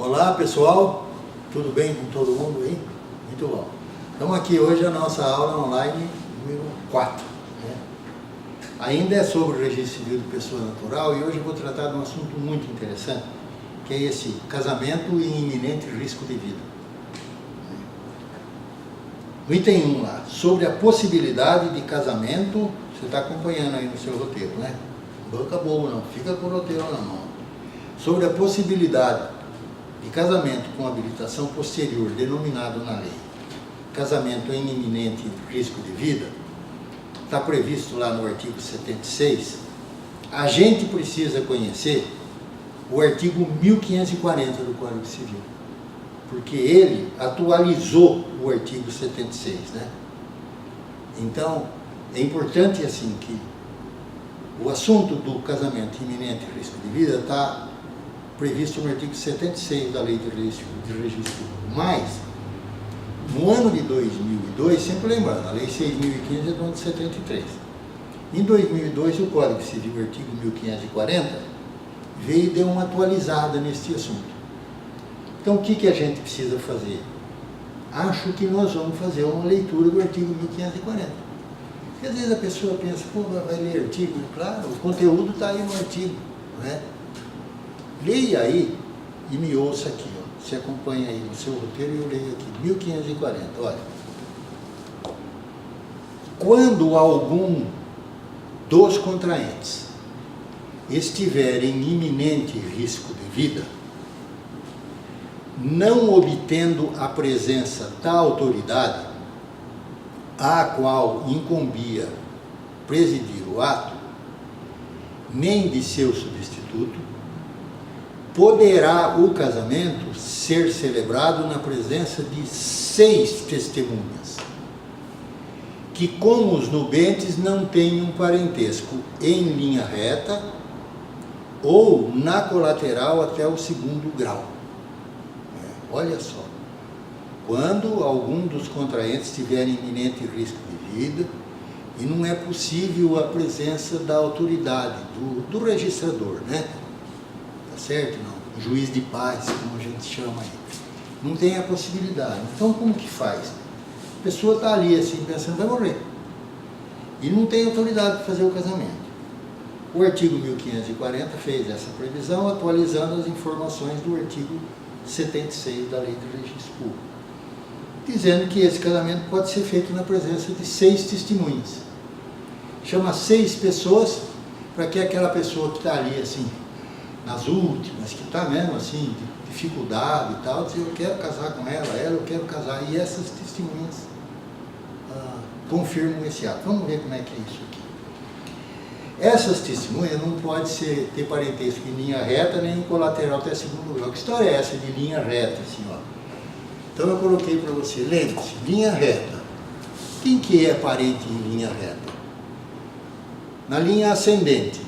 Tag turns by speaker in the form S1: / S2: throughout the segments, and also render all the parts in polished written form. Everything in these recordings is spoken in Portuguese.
S1: Olá pessoal, tudo bem com todo mundo aí? Muito bom. Estamos aqui hoje a nossa aula online número 4. Né? Ainda é sobre o registro civil de pessoa natural e hoje eu vou tratar de um assunto muito interessante, que é esse casamento em iminente risco de vida. No item 1 lá, sobre a possibilidade de casamento, você está acompanhando aí no seu roteiro, né? Banca boa não, fica com o roteiro na mão. Sobre a possibilidade de casamento com habilitação posterior, denominado na lei casamento em iminente risco de vida, está previsto lá no artigo 76, a gente precisa conhecer o artigo 1540 do Código Civil, porque ele atualizou o artigo 76, né? Então, é importante assim que o assunto do casamento em iminente risco de vida está previsto no artigo 76 da Lei de Registro Civil. Mas, no ano de 2002, sempre lembrando, a Lei 6.015 é do ano de 73. Em 2002, o Código Civil, artigo 1540, veio e deu uma atualizada neste assunto. Então, o que a gente precisa fazer? Acho que nós vamos fazer uma leitura do artigo 1540. Porque às vezes a pessoa pensa, pô, vai ler artigo? Claro, o conteúdo está aí no artigo, não é? Leia aí e me ouça aqui, ó. Você acompanha aí no seu roteiro e eu leio aqui, 1540, olha. Quando algum dos contraentes estiver em iminente risco de vida, não obtendo a presença da autoridade à qual incumbia presidir o ato, nem de seu substituto, poderá o casamento ser celebrado na presença de 6 testemunhas, que com os nubentes não tenham parentesco em linha reta ou na colateral até o 2º grau. Olha só, quando algum dos contraentes estiver em iminente risco de vida e não é possível a presença da autoridade, do registrador, né? Tá certo? Não. O juiz de paz, como a gente chama aí. Não tem a possibilidade. Então, como que faz? A pessoa está ali assim, pensando, vai morrer. E não tem autoridade para fazer o casamento. O artigo 1540 fez essa previsão, atualizando as informações do artigo 76 da Lei de Registro Público, dizendo que esse casamento pode ser feito na presença de 6 testemunhas. Chama 6 pessoas, para que aquela pessoa que está ali assim, nas últimas, que está mesmo assim, de dificuldade e tal, dizer, eu quero casar com ela, eu quero casar, e essas testemunhas confirmam esse ato. Vamos ver como é que é isso aqui. Essas testemunhas não podem ter parentesco em linha reta, nem em colateral até 2º grau. Que história é essa de linha reta, assim, ó? Então eu coloquei para você, lembre-se, linha reta. Quem que é parente em linha reta? Na linha ascendente,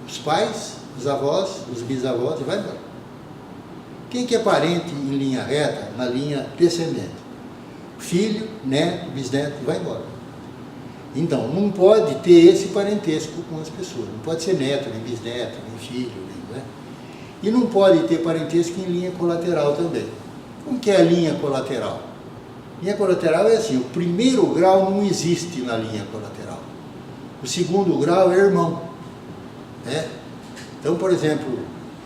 S1: os pais, os avós, os bisavós, e vai embora. Quem que é parente em linha reta, na linha descendente? Filho, neto, bisneto, vai embora. Então, não pode ter esse parentesco com as pessoas. Não pode ser neto, nem bisneto, nem filho, nem, né? E não pode ter parentesco em linha colateral também. Como que é a linha colateral? Linha colateral é assim, o 1º grau não existe na linha colateral. O 2º grau é irmão, né? Então, por exemplo,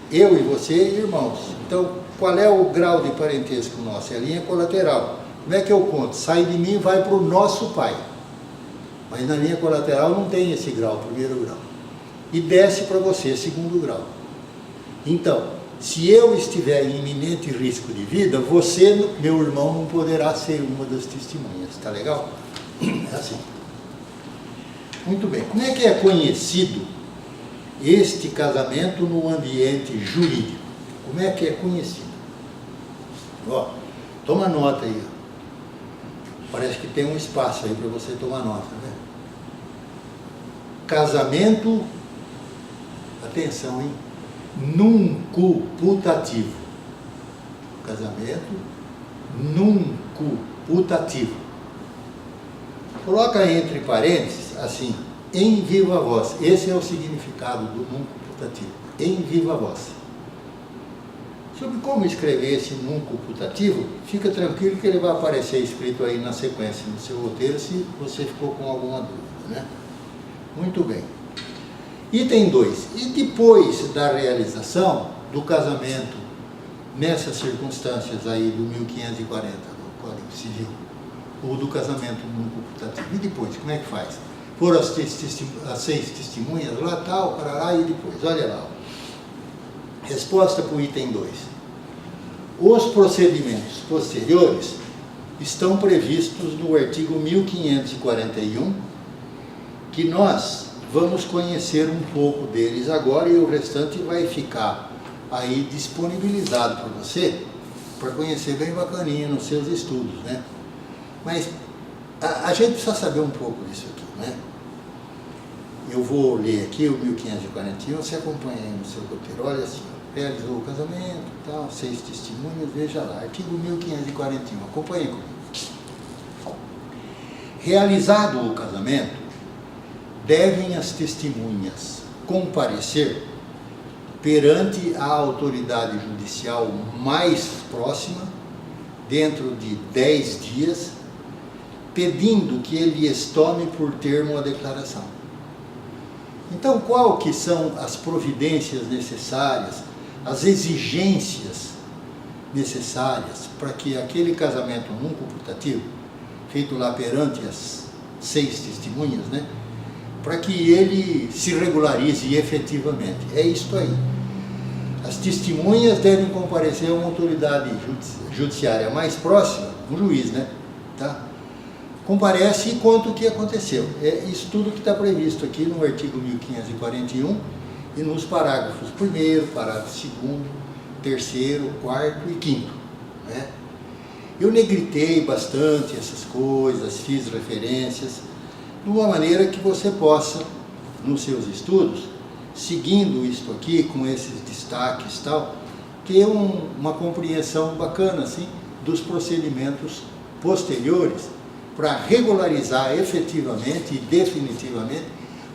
S1: eu e você, irmãos. Então, qual é o grau de parentesco nosso? É a linha colateral. Como é que eu conto? Sai de mim e vai para o nosso pai. Mas na linha colateral não tem esse grau, 1º grau. E desce para você, 2º grau. Então, se eu estiver em iminente risco de vida, você, meu irmão, não poderá ser uma das testemunhas. Tá legal? É assim. Muito bem. Como é que é conhecido este casamento no ambiente jurídico? Como é que é conhecido? Ó, toma nota aí. Ó. Parece que tem um espaço aí para você tomar nota, né? Casamento, atenção, hein? Nuncuputativo. Casamento nuncuputativo. Coloca entre parênteses, assim, em viva voz. Esse é o significado do nuncuputativo. Em viva voz. Sobre como escrever esse nunca putativo, fica tranquilo que ele vai aparecer escrito aí na sequência no seu roteiro, se você ficou com alguma dúvida, né? Muito bem. Item 2. E depois da realização do casamento, nessas circunstâncias aí do 1540 do Código Civil, ou do casamento nunca putativo, e depois, como é que faz? Foram as 6 testemunhas lá, tal, parará, e depois, olha lá. Resposta para o item 2. Os procedimentos posteriores estão previstos no artigo 1541, que nós vamos conhecer um pouco deles agora, e o restante vai ficar aí disponibilizado para você, para conhecer bem bacaninha nos seus estudos, né? Mas a gente precisa saber um pouco disso aqui, né? Eu vou ler aqui o 1541, você acompanha aí no seu roteiro. Olha assim, realizou o casamento, tal, 6 testemunhas, veja lá, artigo 1541, acompanhe comigo. Realizado o casamento, devem as testemunhas comparecer perante a autoridade judicial mais próxima, dentro de 10 dias, pedindo que ele lhes tome por termo a declaração. Então, qual que são as providências necessárias, as exigências necessárias para que aquele casamento nunca putativo, feito lá perante as 6 testemunhas, né, para que ele se regularize efetivamente? É isto aí. As testemunhas devem comparecer a uma autoridade judiciária mais próxima, um juiz, né? Tá? Comparece e conta o que aconteceu. É isso tudo que está previsto aqui no artigo 1541 e nos parágrafos 1º, parágrafo 2º, 3º, 4º e 5º. Né? Eu negritei bastante essas coisas, fiz referências, de uma maneira que você possa, nos seus estudos, seguindo isto aqui, com esses destaques e tal, ter uma compreensão bacana assim, dos procedimentos posteriores para regularizar efetivamente e definitivamente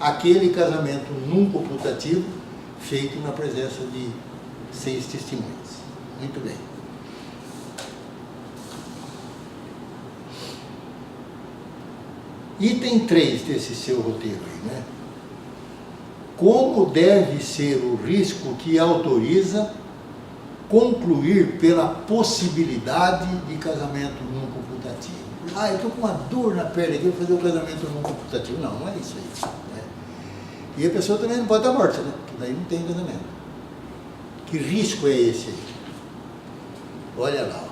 S1: aquele casamento nunca putativo feito na presença de 6 testemunhas. Muito bem. Item 3 desse seu roteiro aí, né? Como deve ser o risco que autoriza concluir pela possibilidade de casamento nunca putativo? Ah, eu estou com uma dor na perna aqui, vou fazer o casamento nunca putativo. Não, não é isso aí. Né? E a pessoa também não pode estar morta, né? Porque daí não tem casamento. Que risco é esse aí? Olha lá. Ó.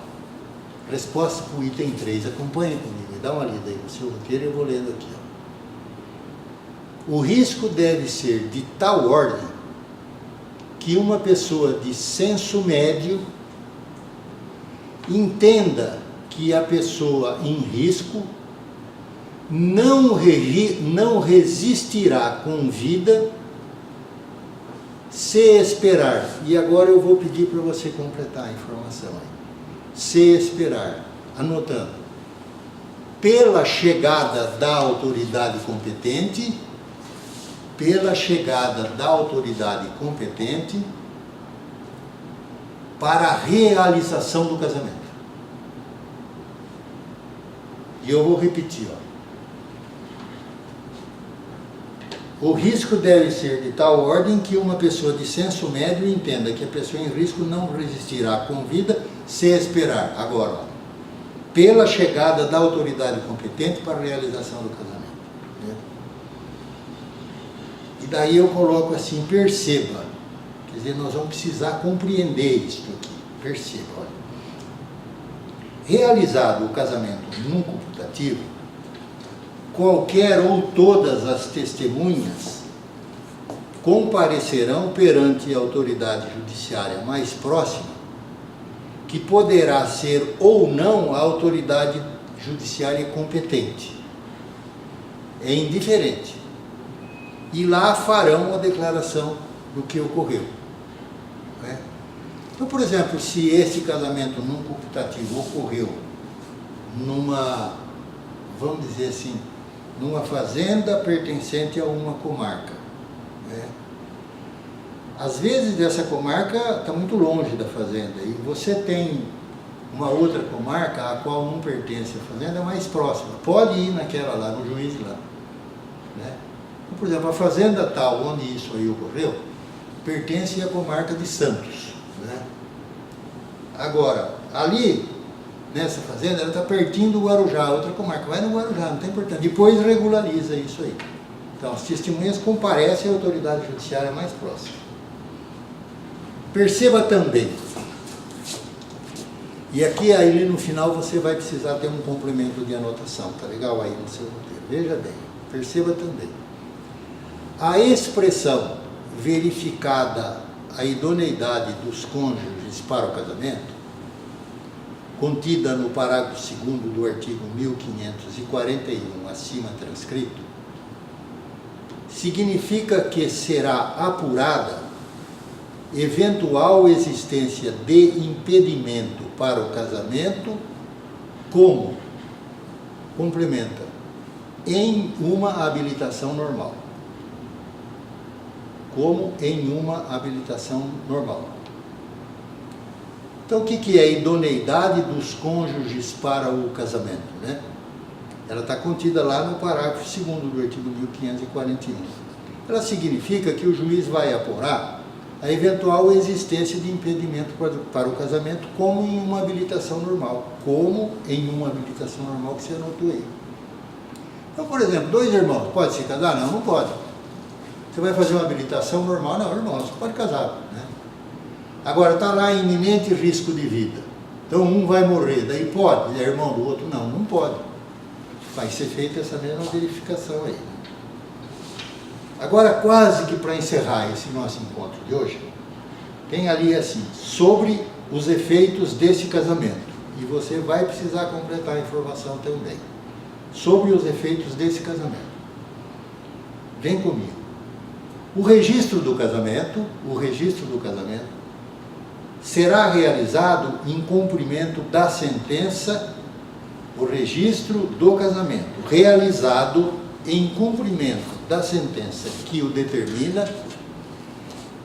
S1: Resposta para o item 3. Acompanhe comigo. Dá uma lida aí no seu roteiro e eu vou lendo aqui. Ó. O risco deve ser de tal ordem que uma pessoa de senso médio entenda que a pessoa em risco não resistirá com vida se esperar. E agora eu vou pedir para você completar a informação aí. Se esperar, anotando, pela chegada da autoridade competente, para a realização do casamento. E eu vou repetir, ó. O risco deve ser de tal ordem que uma pessoa de senso médio entenda que a pessoa em risco não resistirá com vida se esperar. Agora, ó, pela chegada da autoridade competente para a realização do casamento. Né? E daí eu coloco assim, perceba. Quer dizer, nós vamos precisar compreender isto aqui. Perceba, olha. Realizado o casamento nunca putativo, qualquer ou todas as testemunhas comparecerão perante a autoridade judiciária mais próxima, que poderá ser ou não a autoridade judiciária competente. É indiferente. E lá farão a declaração do que ocorreu. Né? Então, por exemplo, se esse casamento nunca putativo ocorreu numa, vamos dizer assim, numa fazenda pertencente a uma comarca, né? Às vezes dessa comarca está muito longe da fazenda e você tem uma outra comarca a qual não pertence à fazenda, é mais próxima. Pode ir naquela lá, no juiz lá. Né? Então, por exemplo, a fazenda tal, onde isso aí ocorreu, pertence à comarca de Santos. Né? Agora, ali, nessa fazenda, ela está pertinho do Guarujá, outra comarca. Vai no Guarujá, não tem importância. Depois regulariza isso aí. Então, as testemunhas comparecem à autoridade judiciária mais próxima. Perceba também, e aqui aí no final você vai precisar ter um complemento de anotação, tá legal aí no seu roteiro. Veja bem, perceba também. A expressão verificada a idoneidade dos cônjuges para o casamento, contida no parágrafo 2º do artigo 1541, acima transcrito, significa que será apurada eventual existência de impedimento para o casamento, como complementa, em uma habilitação normal. Como em uma habilitação normal. Então, o que é a idoneidade dos cônjuges para o casamento? Né? Ela está contida lá no parágrafo 2º do artigo 1541. Ela significa que o juiz vai apurar a eventual existência de impedimento para o casamento, como em uma habilitação normal. Como em uma habilitação normal que você anotou aí. Então, por exemplo, dois irmãos, pode se casar? Não, não pode. Você vai fazer uma habilitação normal? Não, irmão, você pode casar. Né? Agora, está lá em iminente risco de vida. Então, um vai morrer, daí pode, ele é irmão do outro? Não, não pode. Vai ser feita essa mesma verificação aí. Agora, quase que para encerrar esse nosso encontro de hoje, tem ali assim, sobre os efeitos desse casamento. E você vai precisar completar a informação também. Sobre os efeitos desse casamento. Vem comigo. O registro do casamento será realizado em cumprimento da sentença, o registro do casamento, realizado em cumprimento da sentença que o determina,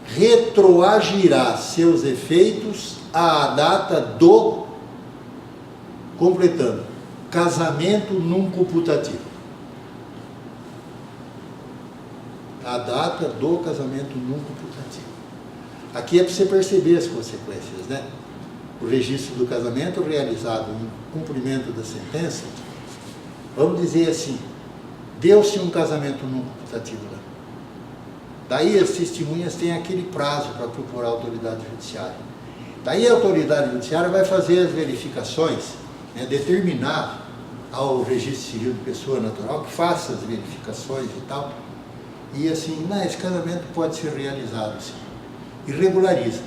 S1: retroagirá seus efeitos à data do, completando, casamento nunca putativo. A data do casamento nunca putativo. Aqui é para você perceber as consequências, né? O registro do casamento realizado em cumprimento da sentença, vamos dizer assim, deu-se um casamento nunca putativo lá. Daí as testemunhas têm aquele prazo para procurar a autoridade judiciária. Daí a autoridade judiciária vai fazer as verificações, né, determinar ao registro civil de pessoa natural que faça as verificações e tal. E assim, não, esse casamento pode ser realizado assim, e regulariza.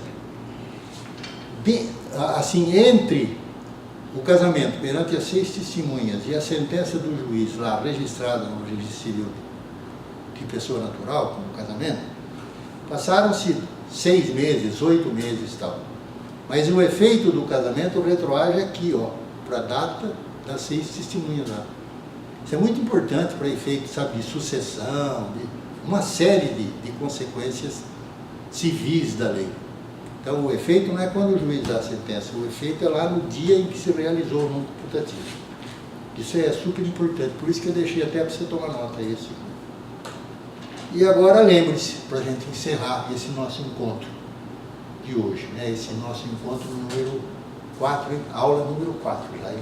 S1: Assim, entre o casamento perante as 6 testemunhas e a sentença do juiz lá registrada no registro civil de pessoa natural, como casamento, passaram-se 6 meses, 8 meses e tal. Mas o efeito do casamento retroage aqui, ó, para a data das 6 testemunhas lá. Isso é muito importante para efeito, sabe, de sucessão, de uma série de consequências civis da lei. Então, o efeito não é quando o juiz dá a sentença, o efeito é lá no dia em que se realizou o nunca putativo. Isso é super importante, por isso que eu deixei até para você tomar nota aí. E agora lembre-se, para a gente encerrar esse nosso encontro de hoje, né? Esse nosso encontro número 4, aula número 4 já.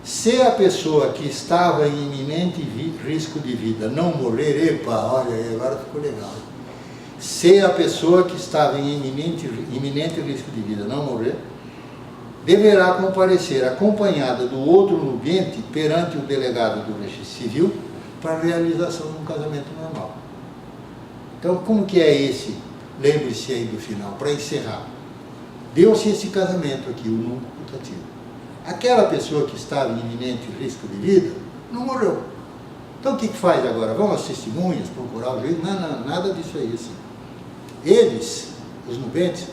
S1: Se a pessoa que estava em iminente risco de vida não morrer, epa, olha aí, agora ficou legal. Se a pessoa que estava em iminente risco de vida não morrer, deverá comparecer acompanhada do outro nubente perante o delegado do registro civil para a realização de um casamento normal. Então, como que é esse? Lembre-se aí do final, para encerrar. Deu-se esse casamento aqui, o nunca putativo. Aquela pessoa que estava em iminente risco de vida não morreu. Então, o que faz agora? Vão às testemunhas procurar o juiz? Não, nada disso aí assim. Eles, os nubentes,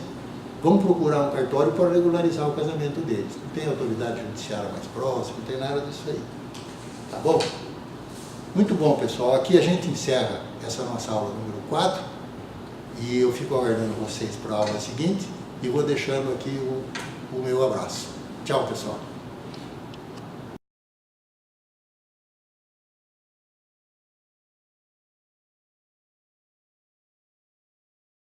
S1: vão procurar um cartório para regularizar o casamento deles. Não tem autoridade judiciária mais próxima, não tem nada disso aí. Tá bom? Muito bom, pessoal. Aqui a gente encerra essa nossa aula número 4 E eu fico aguardando vocês para a aula seguinte e vou deixando aqui o meu abraço. Tchau, pessoal.